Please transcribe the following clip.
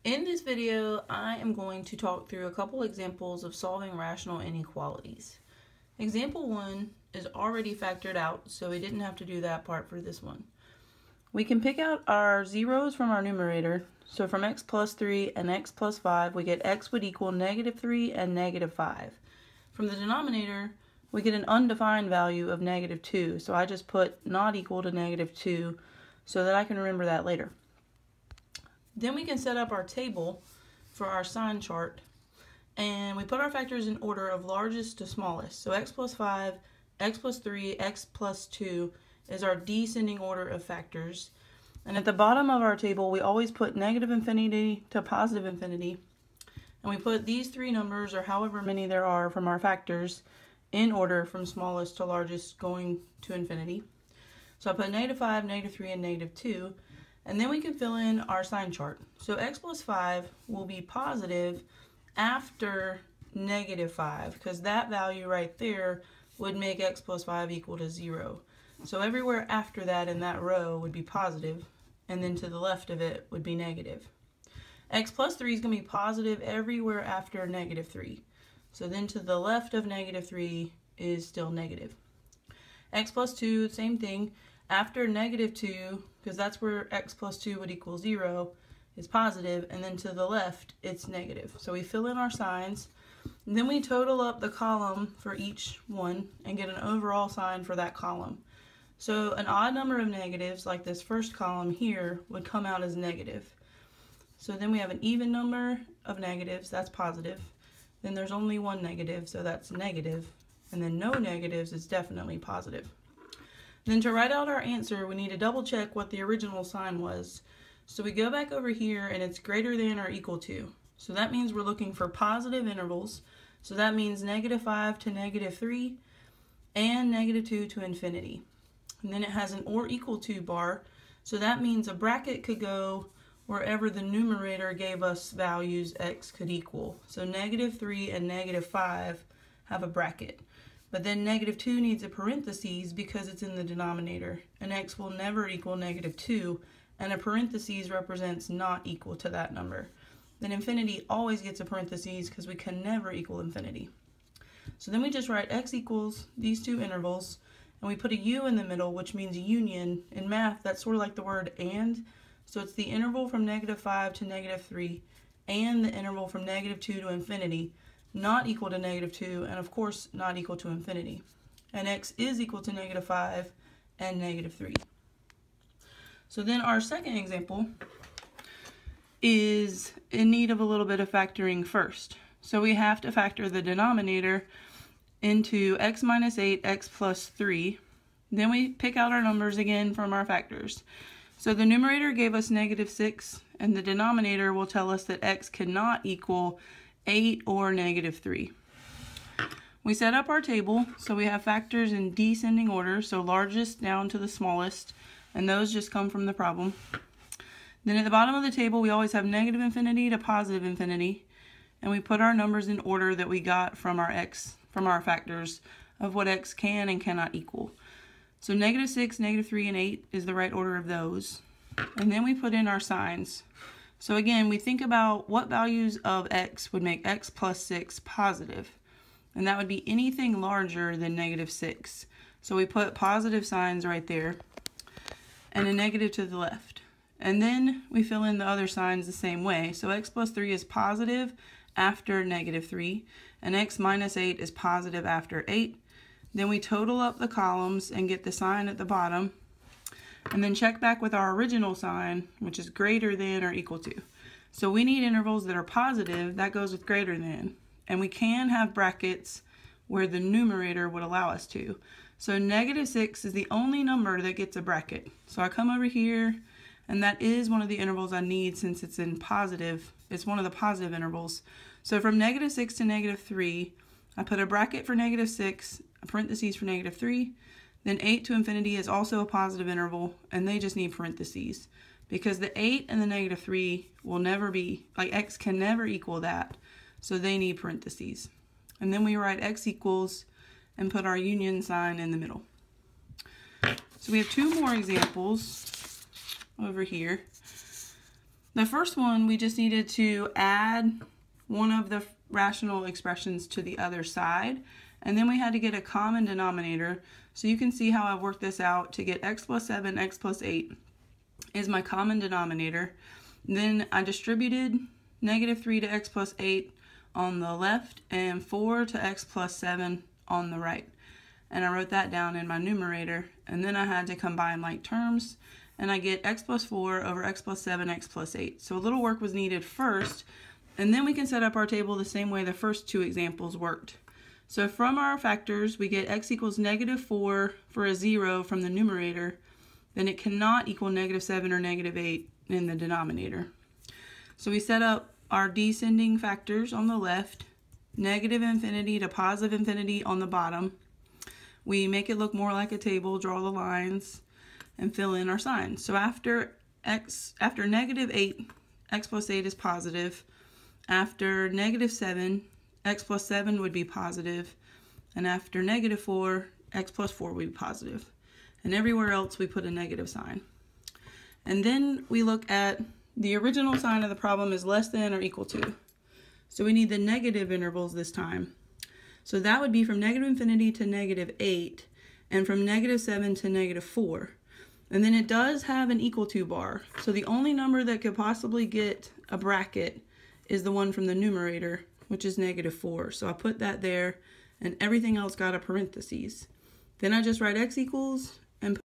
In this video, I am going to talk through a couple examples of solving rational inequalities. Example 1 is already factored out, so we didn't have to do that part for this one. We can pick out our zeros from our numerator. So from x plus 3 and x plus 5, we get x would equal -3 and -5. From the denominator, we get an undefined value of -2. So I just put not equal to -2 so that I can remember that later. Then we can set up our table for our sign chart, and we put our factors in order of largest to smallest. So x plus 5, x plus 3, x plus 2 is our descending order of factors. And at the bottom of our table, we always put negative infinity to positive infinity. And we put these three numbers, or however many there are from our factors, in order from smallest to largest going to infinity. So I put -5, -3, and -2. And then we can fill in our sign chart. So x plus 5 will be positive after -5, because that value right there would make x plus 5 equal to 0. So everywhere after that in that row would be positive, and then to the left of it would be negative. X plus 3 is going to be positive everywhere after -3. So then to the left of -3 is still negative. X plus 2, same thing. After -2, because that's where x plus 2 would equal 0, is positive, and then to the left it's negative. So we fill in our signs, and then we total up the column for each one and get an overall sign for that column. So an odd number of negatives, like this first column here, would come out as negative. So then we have an even number of negatives, that's positive. Then there's only one negative, so that's negative. And then no negatives is definitely positive. Then to write out our answer, we need to double check what the original sign was. So we go back over here and it's greater than or equal to. So that means we're looking for positive intervals. So that means -5 to -3 and -2 to infinity. And then it has an or equal to bar. So that means a bracket could go wherever the numerator gave us values x could equal. So -3 and -5 have a bracket. But then -2 needs a parentheses because it's in the denominator, and x will never equal -2, and a parentheses represents not equal to that number. Then infinity always gets a parentheses because we can never equal infinity. So then we just write x equals these two intervals, and we put a u in the middle, which means union. In math, that's sort of like the word and, so it's the interval from -5 to -3 and the interval from -2 to infinity, not equal to -2, and of course not equal to infinity. And x is equal to -5 and -3. So then our second example is in need of a little bit of factoring first. So we have to factor the denominator into x minus 8, x plus 3. Then we pick out our numbers again from our factors. So the numerator gave us -6, and the denominator will tell us that x cannot equal 8 or -3. We set up our table, so we have factors in descending order, so largest down to the smallest, and those just come from the problem. Then at the bottom of the table, we always have negative infinity to positive infinity, and we put our numbers in order that we got from our factors of what x can and cannot equal. So -6, -3, and 8 is the right order of those. And then we put in our signs. So again, we think about what values of x would make x plus 6 positive. And that would be anything larger than -6. So we put positive signs right there and a negative to the left. And then we fill in the other signs the same way. So x plus 3 is positive after -3, and x minus 8 is positive after 8. Then we total up the columns and get the sign at the bottom, and then check back with our original sign, which is greater than or equal to. So we need intervals that are positive, that goes with greater than. And we can have brackets where the numerator would allow us to. So -6 is the only number that gets a bracket. So I come over here, and that is one of the intervals I need since it's in positive. It's one of the positive intervals. So from -6 to -3, I put a bracket for -6, a parentheses for -3, then 8 to infinity is also a positive interval, and they just need parentheses. Because the 8 and the -3 will never be, like x can never equal that, so they need parentheses. And then we write x equals and put our union sign in the middle. So we have two more examples over here. The first one, we just needed to add one of the rational expressions to the other side, and then we had to get a common denominator. So you can see how I've worked this out to get x plus 7, x plus 8 is my common denominator. Then I distributed -3 to x plus 8 on the left and 4 to x plus 7 on the right. And I wrote that down in my numerator, and then I had to combine like terms, and I get x plus 4 over x plus 7, x plus 8. So a little work was needed first, and then we can set up our table the same way the first two examples worked. So from our factors, we get x equals -4 for a 0 from the numerator, then it cannot equal -7 or -8 in the denominator. So we set up our descending factors on the left, -infinity to +infinity on the bottom. We make it look more like a table, draw the lines, and fill in our signs. So after -8, x plus 8 is positive. After -7, x plus 7 would be positive. And after -4, x plus 4 would be positive. And everywhere else we put a negative sign. And then we look at the original sign of the problem is less than or equal to. So we need the negative intervals this time. So that would be from -infinity to -8, and from -7 to -4. And then it does have an equal to bar. So the only number that could possibly get a bracket is the one from the numerator, which is -4. So I put that there, and everything else got a parentheses. Then I just write x equals